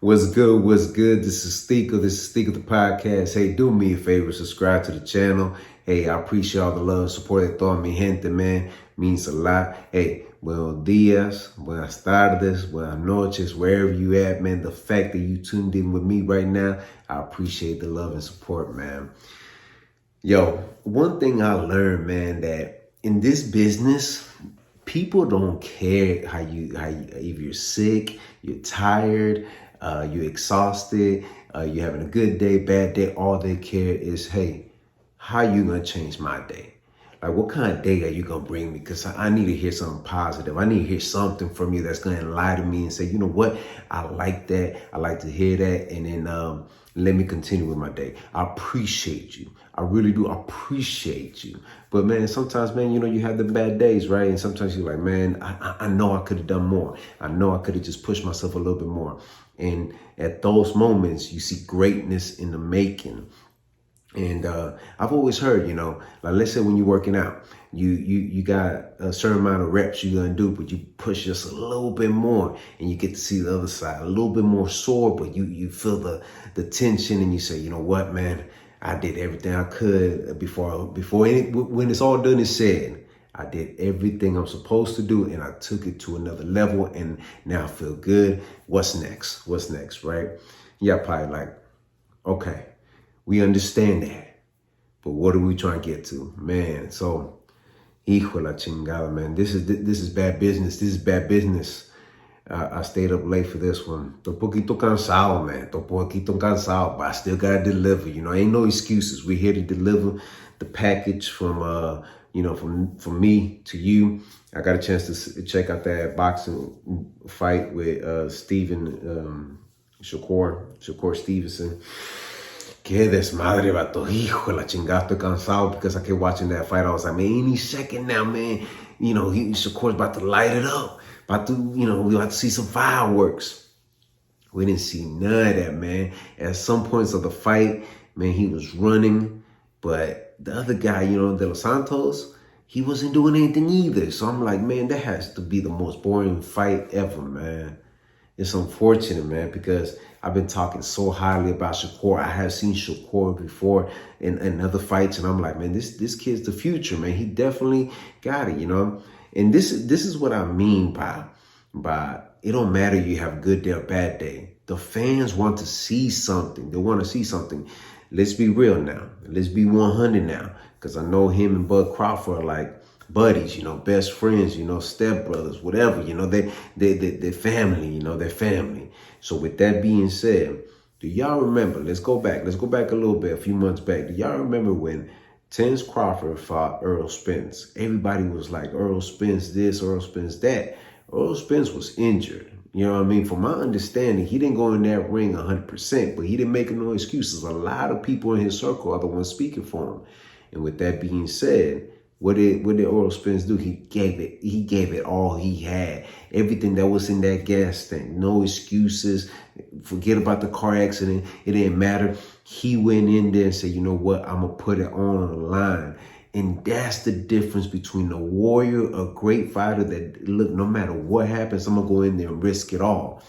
What's good? What's good? This is Steaker. This is Steaker the podcast. Hey, do me a favor, subscribe to the channel. Hey, I appreciate all the love and support that throw me gente, man. Means a lot. Hey, buenos dias, buenas tardes, buenas noches, wherever you at, man. The fact that you tuned in with me right now, I appreciate the love and support, man. Yo, one thing I learned, man, that in this business, people don't care how you if you're sick, you're tired, you're exhausted, you're having a good day, bad day. All they care is, hey, how you gonna change my day? Like, what kind of day are you gonna bring me? Because I need to hear something positive. I need to hear something from you that's gonna enlighten me and say, you know what? I like that. I like to hear that. And then let me continue with my day. I appreciate you. I really do appreciate you. But man, sometimes, man, you know, you have the bad days, right? And sometimes you're like, man, I know I could have done more. I know I could have just pushed myself a little bit more. And at those moments, you see greatness in the making. And I've always heard, you know, like let's say when you're working out, you got a certain amount of reps you're gonna do, but you push just a little bit more, and you get to see the other side, a little bit more sore, but you feel the tension, and you say, you know what, man, I did everything I could when it's all done and said. I did everything I'm supposed to do, and I took it to another level, and now I feel good. What's next? What's next, right? Yeah, probably like, okay. We understand that, but what are we trying to get to, man? So, hijo la chingada, man. This is bad business. This is bad business. I stayed up late for this one. Tô poquito cansado, man. Tô poquito cansado, but I still gotta deliver. You know, ain't no excuses. We're here to deliver the package from, from me to you. I got a chance to check out that boxing fight with Shakur Stevenson. Qué desmadre, vato. Hijo de la chingada, estoy cansado because I kept watching that fight. I was like, man, any second now, man. You know, Shakur's about to light it up. About to, we're about to see some fireworks. We didn't see none of that, man. At some points of the fight, man, he was running. But the other guy, De Los Santos, he wasn't doing anything either. So I'm like, man, that has to be the most boring fight ever, man. It's unfortunate, man, because I've been talking so highly about Shakur. I have seen Shakur before in other fights, and I'm like, man, this kid's the future, man. He definitely got it, And this is what I mean by it don't matter you have a good day or bad day. The fans want to see something. They want to see something. Let's be real now. Let's be 100 now, because I know him and Bud Crawford are like buddies, best friends, stepbrothers, whatever, they're family, they're family. So with that being said, do y'all remember, let's go back a little bit, a few months back. Do y'all remember when Terence Crawford fought Errol Spence? Everybody was like, Errol Spence this, Errol Spence that. Errol Spence was injured. You know what I mean? From my understanding, he didn't go in that ring 100%, but he didn't make no excuses. A lot of people in his circle are the ones speaking for him. And with that being said, what did Errol Spence do? He gave it all he had. Everything that was in that gas tank. No excuses. Forget about the car accident. It didn't matter. He went in there and said, you know what? I'm going to put it on the line. And that's the difference between a warrior, a great fighter that, look, no matter what happens, I'm going to go in there and risk it all.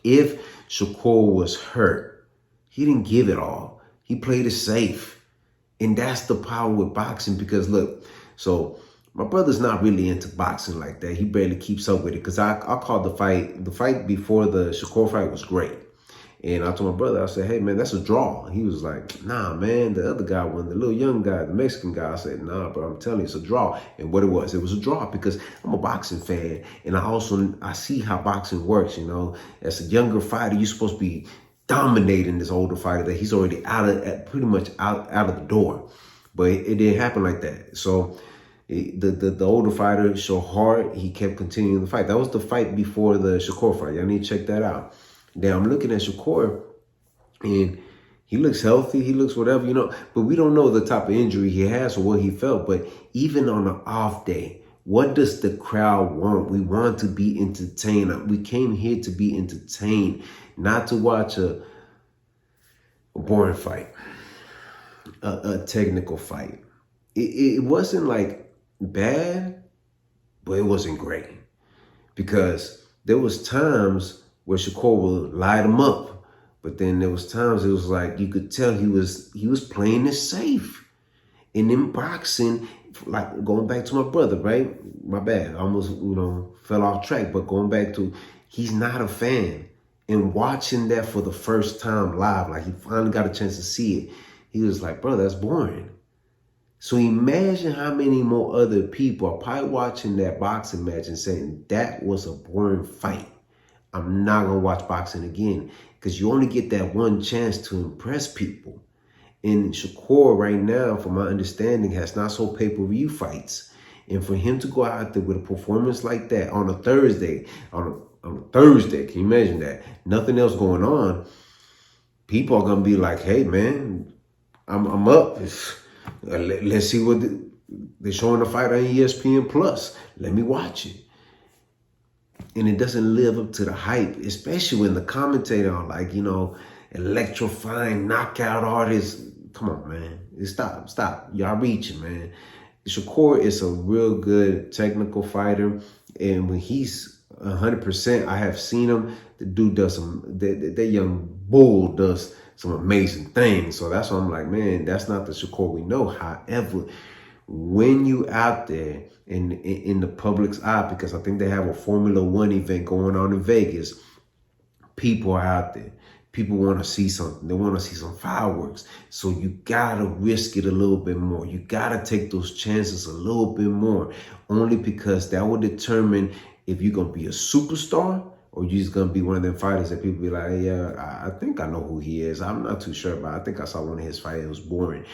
If Shakur was hurt, he didn't give it all. He played it safe. And that's the power with boxing, because look, so my brother's not really into boxing like that. He barely keeps up with it, because I called the fight before the Shakur fight was great. And I told my brother, I said, hey, man, that's a draw. He was like, nah, man, the other guy won, the little young guy, the Mexican guy. I said, nah, bro, I'm telling you, it's a draw. And what it was a draw because I'm a boxing fan. And I see how boxing works, As a younger fighter, you're supposed to be dominating this older fighter that he's already pretty much out of the door. But it didn't happen like that. So the older fighter showed heart. He kept continuing the fight. That was the fight before the Shakur fight. Y'all need to check that out. Now I'm looking at Shakur, and he looks healthy. He looks whatever, But we don't know the type of injury he has or what he felt. But even on an off day, what does the crowd want? We want to be entertained. We came here to be entertained, not to watch a boring fight, a technical fight. It wasn't like bad, but it wasn't great, because there was times where Shakur would light him up. But then there was times it was like you could tell he was playing it safe. And in boxing, like going back to my brother, right? My bad. I almost, fell off track. But going back to, he's not a fan. And watching that for the first time live, like he finally got a chance to see it, he was like, bro, that's boring. So imagine how many more other people are probably watching that boxing match and saying, that was a boring fight. I'm not going to watch boxing again. Because you only get that one chance to impress people. And Shakur right now, from my understanding, has not so pay-per-view fights. And for him to go out there with a performance like that on a Thursday, on a Thursday, can you imagine that? Nothing else going on. People are going to be like, hey, man, I'm up. Let's see what they're showing the fight on ESPN Plus. Let me watch it. And it doesn't live up to the hype, especially when the commentator are like, electrifying knockout artists. Come on, man. Stop. Y'all reaching, man. Shakur is a real good technical fighter. And when he's 100%, I have seen him. The dude does that young bull does some amazing things. So that's why I'm like, man, that's not the Shakur we know. However, when you out there in the public's eye, because I think they have a Formula One event going on in Vegas, people are out there. People want to see something. They want to see some fireworks. So you got to risk it a little bit more. You got to take those chances a little bit more, only because that will determine if you're going to be a superstar or you're just going to be one of them fighters that people be like, hey, yeah, I think I know who he is. I'm not too sure, but I think I saw one of his fights. It was boring.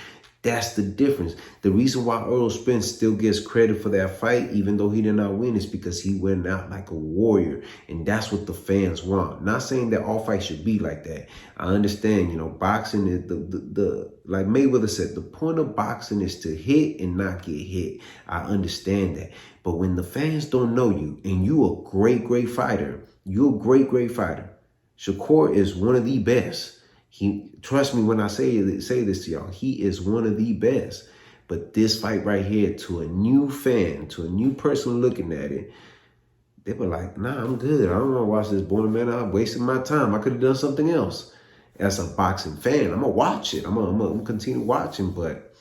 That's the difference. The reason why Errol Spence still gets credit for that fight, even though he did not win, is because he went out like a warrior. And that's what the fans want. Not saying that all fights should be like that. I understand, boxing is the like Mayweather said, the point of boxing is to hit and not get hit. I understand that. But when the fans don't know you and you a great fighter, you're a great fighter. Shakur is one of the best. Trust me when I say this to y'all, he is one of the best. But this fight right here, to a new fan, to a new person looking at it, they were like, nah, I'm good. I don't want to watch this boring, man. I'm wasting my time. I could have done something else. As a boxing fan, I'm going to watch it. I'm going to continue watching, but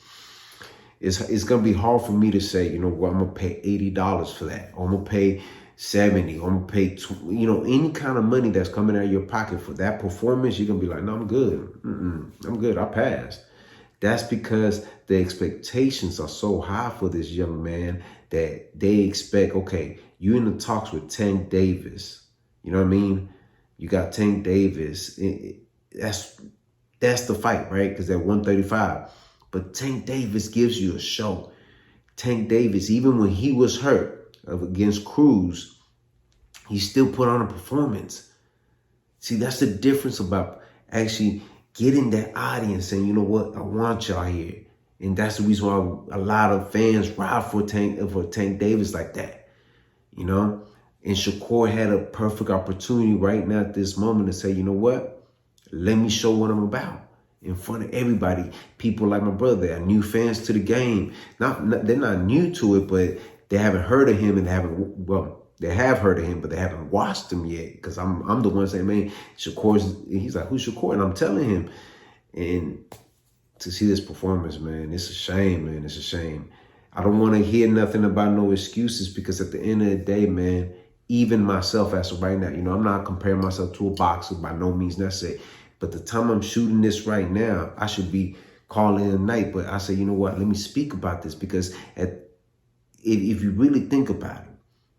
it's going to be hard for me to say, I'm going to pay $80 for that. Or I'm going to pay 70, I'm gonna pay, any kind of money that's coming out of your pocket for that performance. You're gonna be like, no, I'm good. I'm good. I passed. That's because the expectations are so high for this young man that they expect, okay, you in the talks with Tank Davis. You know what I mean? You got Tank Davis. That's the fight, right? Because they're 135. But Tank Davis gives you a show. Tank Davis, even when he was hurt against Cruz, he still put on a performance. See, that's the difference about actually getting that audience saying, you know what, I want y'all here. And that's the reason why a lot of fans ride for Tank Davis like that, And Shakur had a perfect opportunity right now at this moment to say, you know what, let me show what I'm about. In front of everybody, people like my brother, they are new fans to the game. They're not new to it, but they haven't heard of him and they have heard of him, but they haven't watched him yet. Because I'm the one saying, man, he's like, who's Shakur? And I'm telling him. And to see this performance, man, it's a shame, man. It's a shame. I don't want to hear nothing about no excuses, because at the end of the day, man, even myself as of right now, I'm not comparing myself to a boxer by no means necessary. But the time I'm shooting this right now, I should be calling it a night. But I say, you know what? Let me speak about this, because if you really think about it,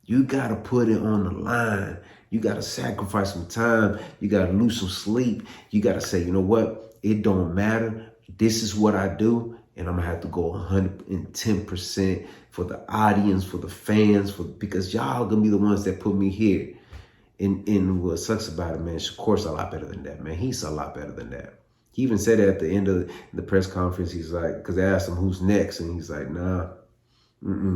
you got to put it on the line. You got to sacrifice some time. You got to lose some sleep. You got to say, you know what? It don't matter. This is what I do. And I'm going to have to go 110% for the audience, for the fans, because y'all going to be the ones that put me here. And what sucks about it, man, Shakur's a lot better than that, man. He's a lot better than that. He even said it at the end of the press conference. He's like, because they asked him who's next. And he's like, nah.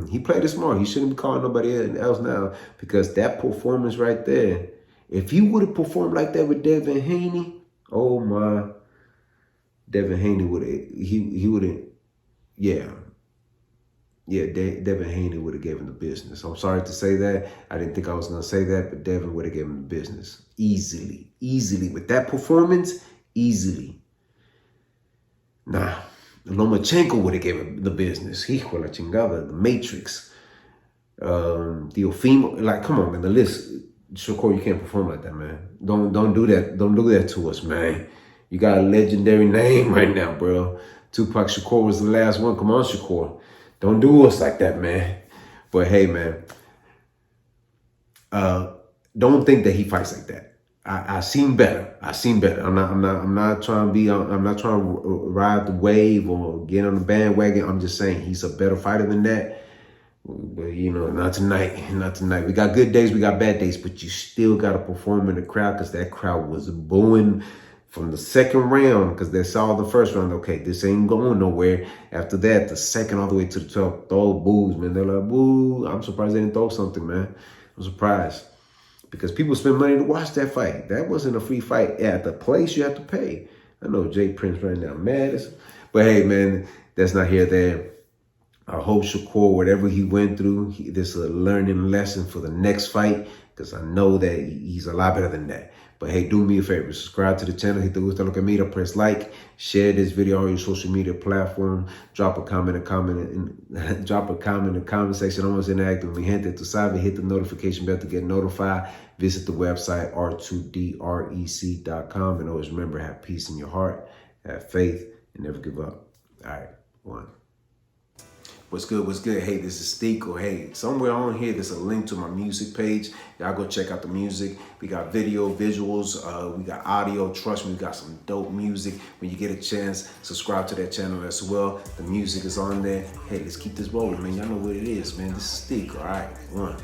He played it smart. He shouldn't be calling nobody else now, because that performance right there, if he would have performed like that with Devin Haney, oh my, Devin Haney would have, he would have, yeah. Yeah, Devin Haney would have given the business. I'm sorry to say that. I didn't think I was going to say that, but Devin would have given the business. Easily. Easily. With that performance, easily. Nah. Lomachenko would have given the business. Hijo la chingada. The Matrix. Teofimo. Like, come on, man. The list. Shakur, you can't perform like that, man. Don't do that. Don't do that to us, man. You got a legendary name right now, bro. Tupac Shakur was the last one. Come on, Shakur. Don't do us like that, man. But hey, man, don't think that he fights like that. I seen better. I seen better. I'm not trying to be. I'm not trying to ride the wave or get on the bandwagon. I'm just saying he's a better fighter than that. But you know, not tonight. Not tonight. We got good days. We got bad days. But you still got to perform in the crowd because that crowd was booing from the second round, because they saw the first round, okay, this ain't going nowhere. After that, the second all the way to the 12th, throw boos, man. They're like, boo. I'm surprised they didn't throw something, man. I'm surprised. Because people spend money to watch that fight. That wasn't a free fight. At the place, you have to pay. I know Jay Prince right now mad. But hey, man, that's not here there. I hope Shakur, whatever he went through, this is a learning lesson for the next fight, because I know that he's a lot better than that. But hey, do me a favor, subscribe to the channel, hit the gusta lo que mira, press like, share this video on your social media platform, drop a comment in the comment section. Almost interactive with mi gente, tu sabe, hit the notification bell to get notified. Visit the website r2drec.com, and always remember, have peace in your heart, have faith, and never give up. All right, one. What's good? What's good? Hey, this is Steeko. Hey, somewhere on here, there's a link to my music page. Y'all go check out the music. We got video, visuals, we got audio. Trust me, we got some dope music. When you get a chance, subscribe to that channel as well. The music is on there. Hey, let's keep this rolling, man. Y'all know what it is, man. This is Steeko. All right, one.